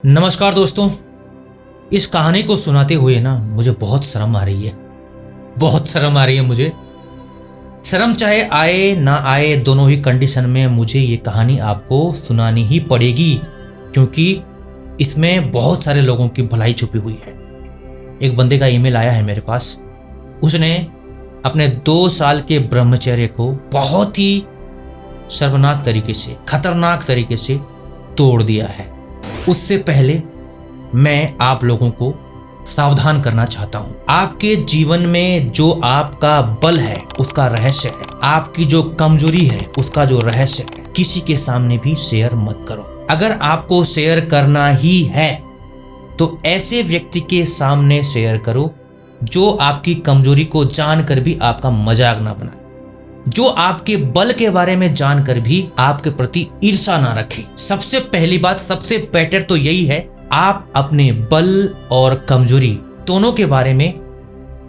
नमस्कार दोस्तों, इस कहानी को सुनाते हुए ना मुझे बहुत शर्म आ रही है। बहुत शर्म आ रही है मुझे। शर्म चाहे आए ना आए, दोनों ही कंडीशन में मुझे ये कहानी आपको सुनानी ही पड़ेगी, क्योंकि इसमें बहुत सारे लोगों की भलाई छुपी हुई है। एक बंदे का ईमेल आया है मेरे पास। उसने अपने 2 साल के ब्रह्मचर्य को बहुत ही शर्मनाक तरीके से, खतरनाक तरीके से तोड़ दिया है। उससे पहले मैं आप लोगों को सावधान करना चाहता हूं। आपके जीवन में जो आपका बल है उसका रहस्य है, आपकी जो कमजोरी है उसका जो रहस्य है, किसी के सामने भी शेयर मत करो। अगर आपको शेयर करना ही है तो ऐसे व्यक्ति के सामने शेयर करो जो आपकी कमजोरी को जानकर भी आपका मजाक ना बनाए, जो आपके बल के बारे में जानकर भी आपके प्रति ईर्ष्या ना रखे। सबसे पहली बात, सबसे बेटर तो यही है, आप अपने बल और कमजोरी दोनों के बारे में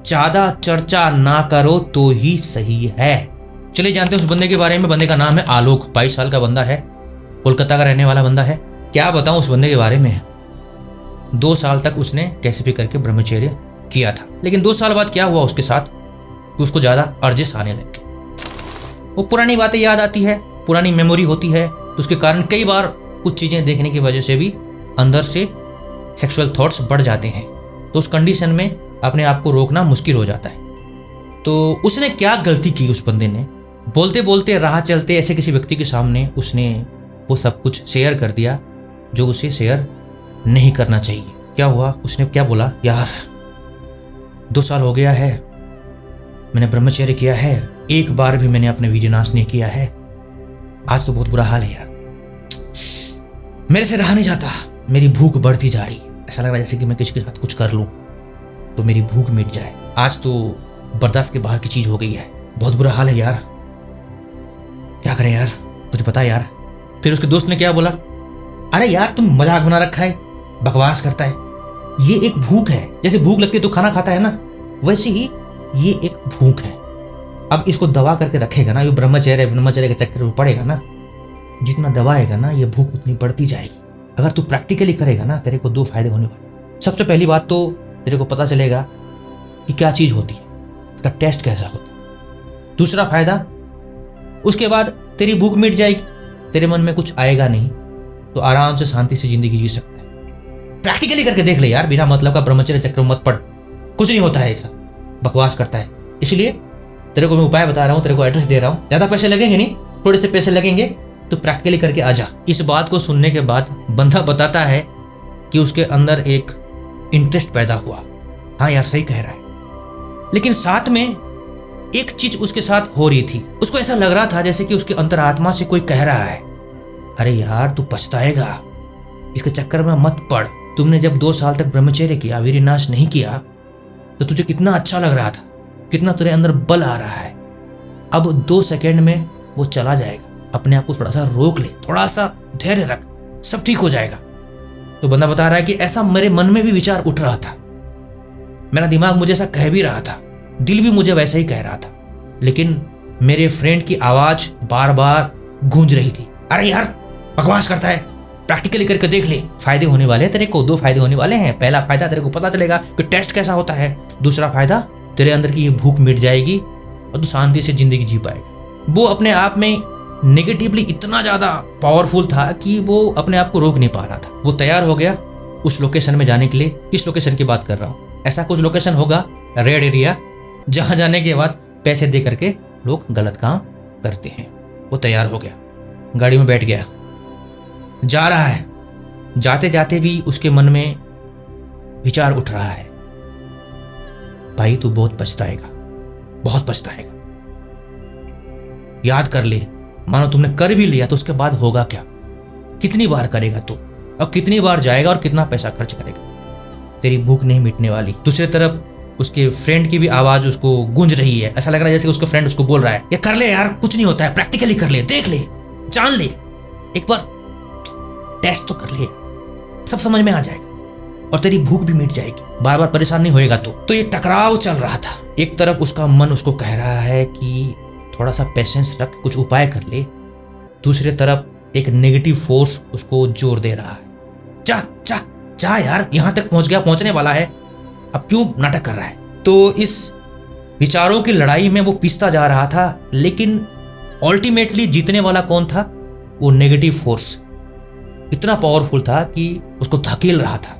ज्यादा चर्चा ना करो तो ही सही है। चलिए जानते हैं उस बंदे के बारे में। बंदे का नाम है आलोक। 22 साल का बंदा है, कोलकाता का रहने वाला बंदा है। क्या बताऊं उस बंदे के बारे में। 2 साल तक उसने कैसे भी करके ब्रह्मचर्य किया था, लेकिन 2 साल बाद क्या हुआ उसके साथ कि उसको ज्यादा अर्जिश आने लग गए। वो पुरानी बातें याद आती है, पुरानी मेमोरी होती है, तो उसके कारण कई बार कुछ चीजें देखने की वजह से भी अंदर से सेक्सुअल थॉट्स बढ़ जाते हैं। तो उस कंडीशन में अपने आप को रोकना मुश्किल हो जाता है। तो उसने क्या गलती की उस बंदे ने, बोलते बोलते राह चलते ऐसे किसी व्यक्ति के सामने उसने वो सब कुछ शेयर कर दिया जो उसे शेयर नहीं करना चाहिए। क्या हुआ, उसने क्या बोला, यार 2 साल हो गया है मैंने ब्रह्मचर्य किया है, एक बार भी मैंने अपने वीर्य नाश नहीं किया है। आज तो बहुत बुरा हाल है यार, मेरे से रहा नहीं जाता, मेरी भूख बढ़ती जा रही है। ऐसा लग रहा है जैसे कि मैं किसी के साथ कुछ कर लूं तो मेरी भूख मिट जाए। आज तो बर्दाश्त के बाहर की चीज हो गई है, बहुत बुरा हाल है यार, क्या करें यार, कुछ बता यार। फिर उसके दोस्त ने क्या बोला, अरे यार तुम मजाक बना रखा है, बकवास करता है, ये एक भूख है। जैसे भूख लगती है तो खाना खाता है ना, वैसे ही ये एक भूख है। अब इसको दबा करके रखेगा ना, ये ब्रह्मचर्य के चक्कर में पड़ेगा ना, जितना दबाएगा ना ये भूख उतनी बढ़ती जाएगी। अगर तू प्रैक्टिकली करेगा ना, तेरे को 2 फायदे होने वाले। सबसे पहली बात तो तेरे को पता चलेगा कि क्या चीज होती है, इसका टेस्ट कैसा होता है। दूसरा फायदा, उसके बाद तेरी भूख मिट जाएगी, तेरे मन में कुछ आएगा नहीं, तो आराम से शांति से जिंदगी जी सकता है। प्रैक्टिकली करके देख ले यार, बिना मतलब का ब्रह्मचर्य चक्कर में मत पड़, कुछ नहीं होता है, ऐसा बकवास करता है। इसलिए तेरे को मैं उपाय बता रहा हूँ, तेरे को एड्रेस दे रहा हूँ। ज्यादा पैसे लगेंगे नहीं, थोड़े से पैसे लगेंगे, तो प्रैक्टिकली करके आ जा। इस बात को सुनने के बाद बंदा बताता है कि उसके अंदर एक इंटरेस्ट पैदा हुआ। हाँ यार सही कह रहा है, लेकिन साथ में एक चीज उसके साथ हो रही थी। उसको ऐसा लग रहा था जैसे कि उसके अंतरात्मा से कोई कह रहा है, अरे यार तू पछताएगा, इसके चक्कर में मत पड़। तुमने जब 2 साल तक ब्रह्मचर्य किया, वीर्य नाश नहीं किया, तो तुझे कितना अच्छा लग रहा था, कितना तेरे अंदर बल आ रहा है। अब 2 सेकंड में वो चला जाएगा। अपने आप को थोड़ा सा रोक ले, थोड़ा सा धैर्य रख, सब ठीक हो जाएगा। तो बंदा बता रहा है कि ऐसा मेरे मन में भी विचार उठ रहा था, मेरा दिमाग मुझे ऐसा कह भी रहा था, दिल भी मुझे वैसे ही कह रहा था, लेकिन मेरे फ्रेंड की आवाज बार बार गूंज रही थी, अरे यार बकवास करता है, प्रैक्टिकली करके देख ले, फायदे होने वाले हैं तेरे को। 2 फायदे होने वाले हैं। पहला फायदा, तेरे को पता चलेगा कि टेस्ट कैसा होता है। दूसरा फायदा, तेरे अंदर की ये भूख मिट जाएगी और तू शांति से जिंदगी जी पाएगा। वो अपने आप में नेगेटिवली इतना ज्यादा पावरफुल था कि वो अपने आप को रोक नहीं पा रहा था। वो तैयार हो गया उस लोकेशन में जाने के लिए। किस लोकेशन की बात कर रहा हूँ, ऐसा कुछ लोकेशन होगा, रेड एरिया, जहां जाने के बाद पैसे दे करके लोग गलत काम करते हैं। वो तैयार हो गया, गाड़ी में बैठ गया, जा रहा है। जाते जाते भी उसके मन में विचार उठ रहा है, भाई तू बहुत पछताएगा, बहुत पछताएगा। याद कर ले, मानो तुमने कर भी लिया तो उसके बाद होगा क्या, कितनी बार करेगा तू, और कितनी बार जाएगा और कितना पैसा खर्च करेगा, तेरी भूख नहीं मिटने वाली। दूसरी तरफ उसके फ्रेंड की भी आवाज उसको गूंज रही है। ऐसा लग रहा है जैसे उसका फ्रेंड उसको बोल रहा है, ये कर ले यार, कुछ नहीं होता है, प्रैक्टिकली कर ले, देख ले, जान ले, एक बार टेस्ट तो कर ले, सब समझ में आ जाएगा और तेरी भूख भी मिट जाएगी, बार बार परेशान नहीं होएगा तू। तो ये टकराव चल रहा था। एक तरफ उसका मन उसको कह रहा है कि थोड़ा सा पेशेंस रख, कुछ उपाय कर ले। दूसरी तरफ एक नेगेटिव फोर्स उसको जोर दे रहा है, जा जा जा यार, यहां तक पहुंच गया, पहुंचने वाला है, अब क्यों नाटक कर रहा है। तो इस विचारों की लड़ाई में वो पिसता जा रहा था, लेकिन अल्टीमेटली जीतने वाला कौन था? वो नेगेटिव फोर्स इतना पावरफुल था कि उसको धकेल रहा था,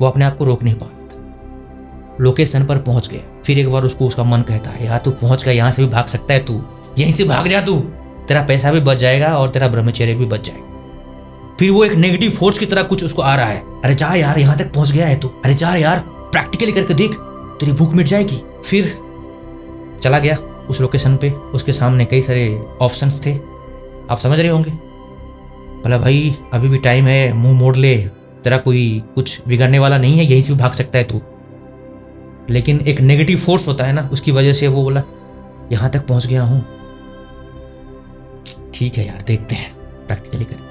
वो अपने आप को रोक नहीं पा रहा था। लोकेशन पर पहुंच गया, फिर एक बार उसको उसका मन कहता है यार तू पहुंच गया, यहां से भी भाग सकता है, तू यहीं से भाग जा, तू तेरा पैसा भी बच जाएगा और तेरा ब्रह्मचर्य भी बच जाएगा। फिर वो एक नेगेटिव फोर्स की तरह कुछ उसको आ रहा है, अरे जा यार यहां तक पहुंच गया है तू, अरे जा यार प्रैक्टिकली करके देख, तेरी भूख मिट जाएगी। फिर चला गया उस लोकेशन पे, उसके सामने कई सारे ऑप्शंस थे, आप समझ रहे होंगे। बोला भाई अभी भी टाइम है, मुंह मोड़ ले, तेरा कोई कुछ बिगड़ने वाला नहीं है, यहीं से भी भाग सकता है तू। लेकिन एक नेगेटिव फोर्स होता है ना, उसकी वजह से वो बोला यहां तक पहुंच गया हूं, ठीक है यार देखते हैं प्रैक्टिकली करके।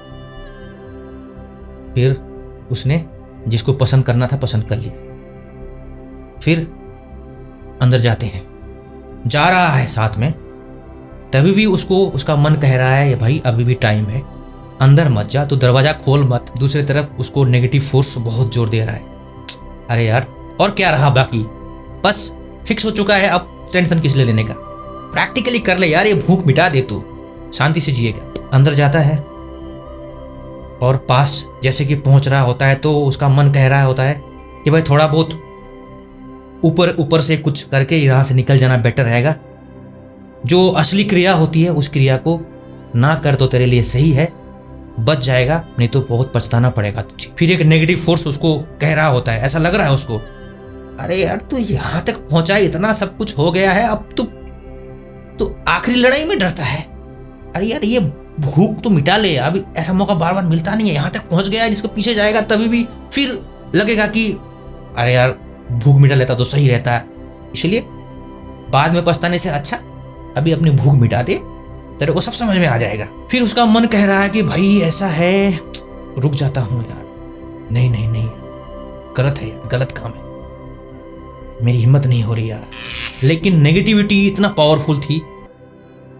फिर उसने जिसको पसंद करना था पसंद कर लिया। फिर अंदर जाते हैं, जा रहा है साथ में, तभी भी उसको उसका मन कह रहा है भाई अभी भी टाइम है, अंदर मत जा, तो दरवाजा खोल मत। दूसरी तरफ उसको नेगेटिव फोर्स बहुत जोर दे रहा है, अरे यार और क्या रहा बाकी, बस फिक्स हो चुका है, अब टेंशन किस लिए लेने का, प्रैक्टिकली कर ले यार, ये भूख मिटा दे, तू शांति से जिएगा। अंदर जाता है और पास जैसे कि पहुंच रहा होता है तो उसका मन कह रहा होता है कि भाई थोड़ा बहुत ऊपर ऊपर से कुछ करके यहाँ से निकल जाना बेटर रहेगा, जो असली क्रिया होती है उस क्रिया को ना कर तो तेरे लिए सही है, बच जाएगा, नहीं तो बहुत पछताना पड़ेगा तुझे। फिर एक नेगेटिव फोर्स उसको कह रहा होता है, ऐसा लग रहा है उसको, अरे यार तू यहाँ तक पहुंचा, इतना सब कुछ हो गया है, अब तू आखिरी लड़ाई में डरता है, अरे यार ये भूख तो मिटा ले, अभी ऐसा मौका बार बार मिलता नहीं है, यहाँ तक पहुंच गया है, जिसको पीछे जाएगा तभी भी फिर लगेगा कि अरे यार भूख मिटा लेता तो सही रहता है, इसलिए बाद में पछताने से अच्छा अभी अपनी भूख मिटा दे, तेरे को सब समझ में आ जाएगा। फिर उसका मन कह रहा है कि भाई ऐसा है, रुक जाता हूं यार, नहीं नहीं नहीं गलत है यार, गलत काम है, मेरी हिम्मत नहीं हो रही यार। लेकिन नेगेटिविटी इतना पावरफुल थी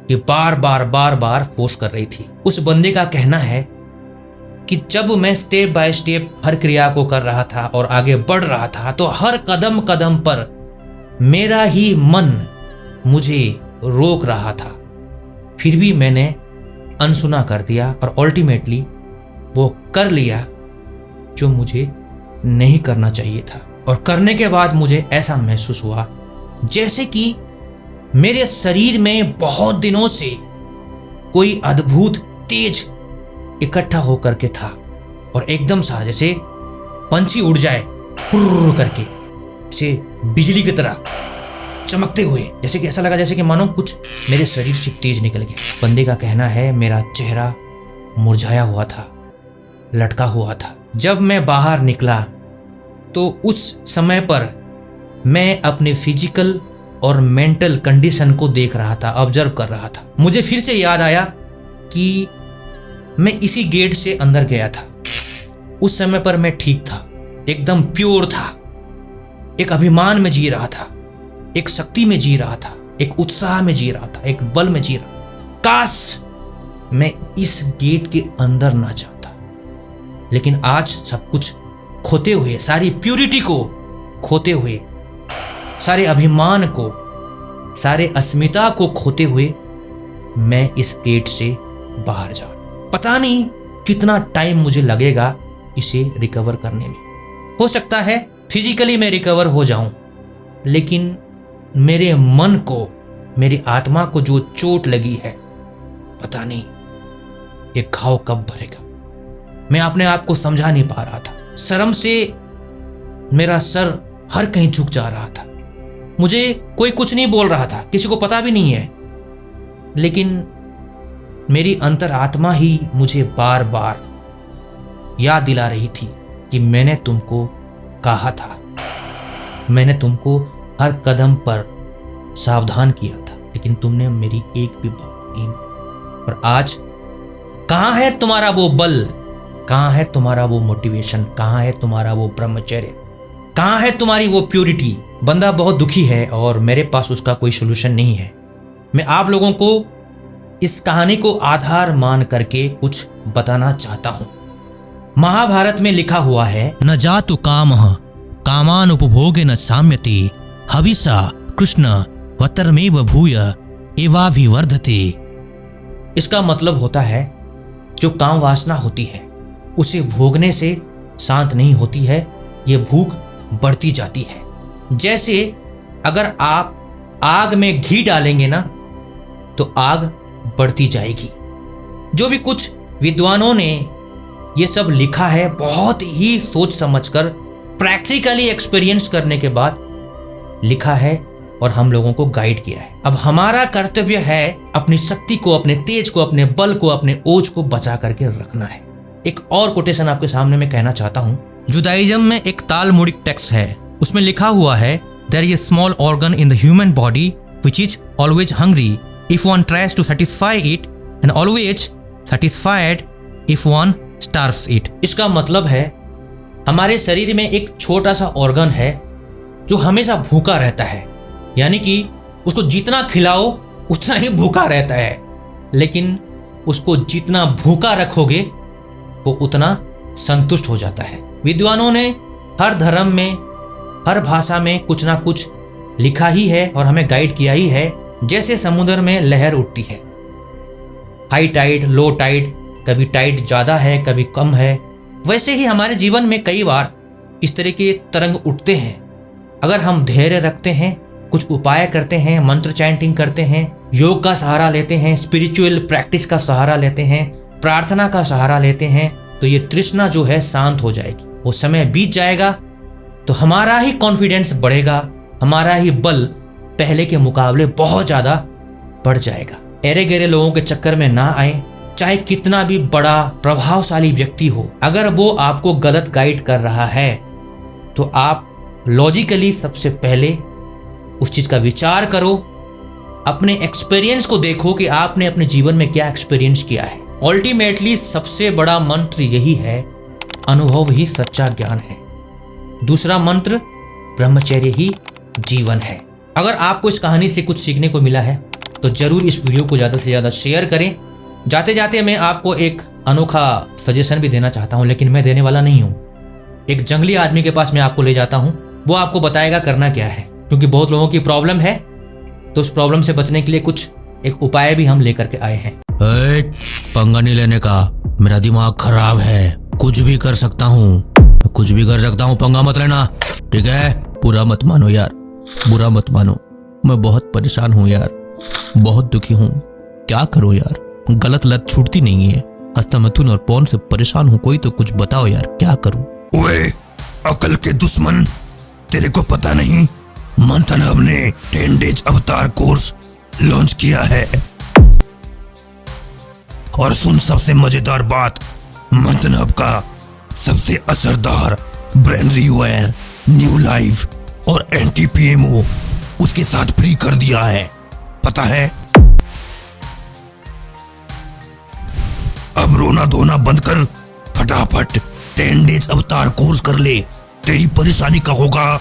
कि बार बार फोर्स कर रही थी। उस बंदे का कहना है कि जब मैं स्टेप बाय स्टेप हर क्रिया को कर रहा था और आगे बढ़ रहा था, तो हर कदम कदम पर मेरा ही मन मुझे रोक रहा था, फिर भी मैंने अनसुना कर दिया और अल्टीमेटली वो कर लिया जो मुझे नहीं करना चाहिए था। और करने के बाद मुझे ऐसा महसूस हुआ जैसे कि मेरे शरीर में बहुत दिनों से कोई अद्भुत तेज इकट्ठा होकर के था, और एकदम सा जैसे पंछी उड़ जाए पुर्र करके, जैसे बिजली की तरह चमकते हुए, जैसे कि ऐसा लगा जैसे कि मानो कुछ मेरे शरीर से तेज निकल गया। बंदे का कहना है मेरा चेहरा मुरझाया हुआ था, लटका हुआ था। जब मैं बाहर निकला तो उस समय पर मैं अपने फिजिकल और मेंटल कंडीशन को देख रहा था, ऑब्जर्व कर रहा था। मुझे फिर से याद आया कि मैं इसी गेट से अंदर गया था, उस समय पर मैं ठीक था, एकदम प्योर था, एक अभिमान में जी रहा था, एक शक्ति में जी रहा था, एक उत्साह में जी रहा था, एक बल में जी रहा। काश मैं इस गेट के अंदर ना जाता, लेकिन आज सब कुछ खोते हुए, सारी प्यूरिटी को खोते हुए, सारे अभिमान को, सारे अस्मिता को खोते हुए मैं इस गेट से बाहर जा रहा। पता नहीं कितना टाइम मुझे लगेगा इसे रिकवर करने में। हो सकता है फिजिकली मैं रिकवर हो जाऊं, लेकिन मेरे मन को, मेरी आत्मा को जो चोट लगी है, पता नहीं ये घाव कब भरेगा। मैं अपने आप को समझा नहीं पा रहा था, शर्म से मेरा सर हर कहीं झुक जा रहा था। मुझे कोई कुछ नहीं बोल रहा था, किसी को पता भी नहीं है, लेकिन मेरी अंतरात्मा ही मुझे बार बार याद दिला रही थी कि मैंने तुमको कहा था, मैंने तुमको हर कदम पर सावधान किया था, लेकिन तुमने मेरी एक भी बात नहीं। और आज कहाँ है तुम्हारा वो बल, कहाँ है तुम्हारा वो मोटिवेशन, कहाँ है तुम्हारा वो ब्रह्मचर्य, कहाँ है तुम्हारी वो प्योरिटी। बंदा बहुत दुखी है और मेरे पास उसका कोई सोल्यूशन नहीं है। मैं आप लोगों को इस कहानी को आधार मान करके कुछ बताना चाहता हूं। महाभारत में लिखा हुआ है, न जातु कामः कामान उपभोगे न साम्यति हविषा कृष्ण वतरमेव भूय एवाभिवर्धते। इसका मतलब होता है जो काम वासना होती है उसे भोगने से शांत नहीं होती है, ये भूख बढ़ती जाती है। जैसे अगर आप आग में घी डालेंगे ना तो आग बढ़ती जाएगी। जो भी कुछ विद्वानों ने ये सब लिखा है बहुत ही सोच समझकर प्रैक्टिकली एक्सपीरियंस करने के बाद लिखा है और हम लोगों को गाइड किया है। अब हमारा कर्तव्य है अपनी शक्ति को, अपने तेज को, अपने बल को, अपने ओज को बचा करके रखना है। एक और कोटेशन आपके सामने मैं कहना चाहता हूँ। जुदाइज्म में एक तालमुडिक टेक्स्ट है, उसमें लिखा हुआ है, there is a small organ in the human body which is always hungry if one tries to satisfy it and always satisfied if one starves it. इसका मतलब है हमारे शरीर में एक छोटा सा ऑर्गन है जो हमेशा भूखा रहता है, यानी कि उसको जितना खिलाओ उतना ही भूखा रहता है, लेकिन उसको जितना भूखा रखोगे वो उतना संतुष्ट हो जाता है। विद्वानों ने हर धर्म में, हर भाषा में कुछ ना कुछ लिखा ही है और हमें गाइड किया ही है। जैसे समुद्र में लहर उठती है, हाई टाइड, लो टाइड, कभी टाइड ज्यादा है कभी कम है, वैसे ही हमारे जीवन में कई बार इस तरह के तरंग उठते हैं। अगर हम धैर्य रखते हैं, कुछ उपाय करते हैं, मंत्र चैंटिंग करते हैं, योग का सहारा लेते हैं, स्पिरिचुअल प्रैक्टिस का सहारा लेते हैं, प्रार्थना का सहारा लेते हैं, तो ये तृष्णा जो है शांत हो जाएगी। वो समय बीत जाएगा तो हमारा ही कॉन्फिडेंस बढ़ेगा, हमारा ही बल पहले के मुकाबले बहुत ज्यादा बढ़ जाएगा। एरे गेरे लोगों के चक्कर में ना आए, चाहे कितना भी बड़ा प्रभावशाली व्यक्ति हो, अगर वो आपको गलत गाइड कर रहा है तो आप लॉजिकली सबसे पहले उस चीज का विचार करो, अपने एक्सपीरियंस को देखो कि आपने अपने जीवन में क्या एक्सपीरियंस किया है। अल्टीमेटली सबसे बड़ा मंत्र यही है, अनुभव ही सच्चा ज्ञान है। दूसरा मंत्र ब्रह्मचर्य ही जीवन है। अगर आपको इस कहानी से कुछ सीखने को मिला है तो जरूर इस वीडियो को ज्यादा से ज्यादा शेयर करें। जाते जाते मैं आपको एक अनोखा सजेशन भी देना चाहता हूं, लेकिन मैं देने वाला नहीं हूं। एक जंगली आदमी के पास मैं आपको ले जाता हूं, वो आपको बताएगा करना क्या है, क्योंकि बहुत लोगों की प्रॉब्लम है, तो उस प्रॉब्लम से बचने के लिए कुछ एक उपाय भी हम लेकर के आए हैं। पंगा नहीं लेने का, मेरा दिमाग खराब है, कुछ भी कर सकता हूँ, कुछ भी कर सकता हूँ, पंगा मत लेना, ठीक है? बुरा मत मानो यार, बुरा मत मानो, मैं बहुत परेशान हूँ यार, बहुत दुखी हूँ, क्या करूँ यार, गलत लत छूटती नहीं है, हस्तमैथुन और पौन से परेशान हूँ, कोई तो कुछ बताओ यार, क्या करूँ? ओए अकल के दुश्मन, तेरे को पता नहीं मंथन हब ने 10 डेज अवतार कोर्स लॉन्च किया है। और सुन सबसे मजेदार बात, मंथन हब का सबसे असरदार ब्रेन रिवायर, न्यू लाइफ और एंटी पीएमओ उसके साथ फ्री कर दिया है, पता है? अब रोना धोना बंद कर, फटाफट 10 डेज अवतार कोर्स कर ले, तेरी परेशानी का होगा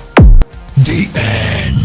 द एंड।